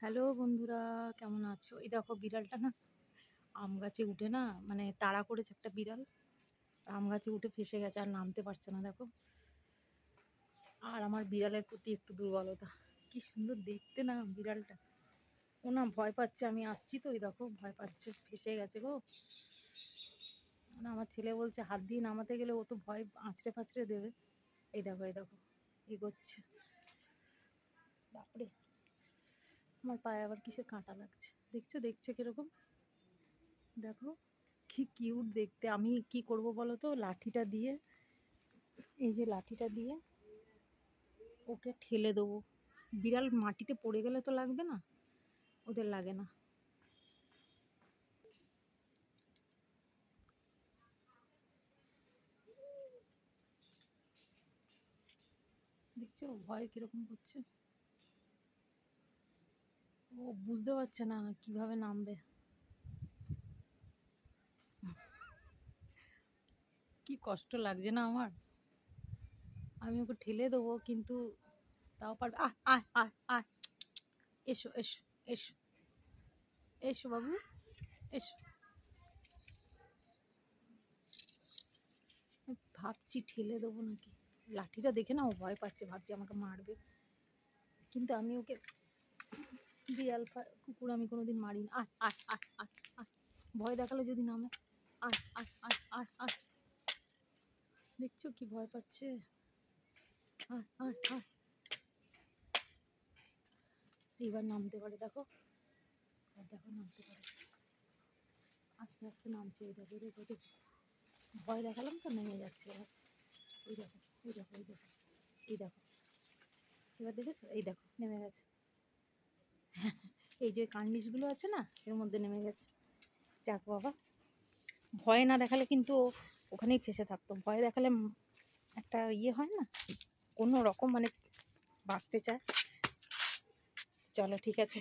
Hello বন্ধুরা, কেমন আছো? এই দেখো বিড়ালটা না আম গাছে উঠে না মানে তাড়া করেছে একটা বিড়াল। আম গাছে উঠে ফেসে গেছে, আর নামতে পারছে না দেখো। আর আমার বিড়ালের প্রতি একটু দুর্বলতা। কি সুন্দর দেখতে না বিড়ালটা। ও না ভয় পাচ্ছে, আমি আসছি তো, ওই দেখো ভয় পাচ্ছে, ফেসে গেছে গো। না আমার ছেলে বলছে হাত দিয়ে নামাতে গেলে ও তো ভয় আঁচড়ে ফাঁচড়ে দেবে। এই দেখো এই দেখো এগোচ্ছে। বাপরে, আমার পায়ে আবার কিসের কাঁটা লাগছে, দেখছো দেখছো কিরকম, দেখো কি কিউট দেখতে। আমি কি করব বলো তো, লাঠিটা দিয়ে, এই যে লাঠিটা দিয়ে ওকে ঠেলে দেবো। বিড়াল মাটিতে পড়ে গেলে তো লাগবে না, ওদের লাগে না। দেখছো ভয় কিরকম করছে, ও বুঝতে পারছে না কিভাবে নামবে। কি কষ্ট লাগছে না আমার। আমি ওকে ঠেলে দেবো কিন্তু তাও পারবে। আয় আয় আয় আয়, এসো এসো এসো এসো বাবু, এসো। আমি ভাবছি ঠেলে দেবো নাকি, লাঠিটা দেখে না ও ভয় পাচ্ছে, ভাবছি আমাকে মারবে। কিন্তু আমি ওকে, বিড়াল কুকুর আমি কোনোদিন মারিনি। আয় আয় আয় আয় আয়, ভয় দেখালে যদি নামে। আয় আয় আয় আয় আয়, দেখছো কি ভয় পাচ্ছে। আয় আয় আয়, এইবার নামতে পারে দেখো, আর দেখো নামতে পারে, আস্তে আস্তে নামছে। এই দেখো দেখো দেখো, ভয় দেখালাম তো নেমে যাচ্ছে এবার। এই দেখো এই দেখো এই দেখো এই দেখো, এবার দেখেছো, এই দেখো নেমে গেছে। এই যে কার্নিশগুলো আছে না, এর মধ্যে নেমে গেছে। যাক বাবা, ভয় না দেখালে কিন্তু ও ওখানেই ফেসে থাকতো। ভয় দেখালে একটা ইয়ে হয় না, কোনো রকম মানে বাঁচতে চায়। চলো ঠিক আছে।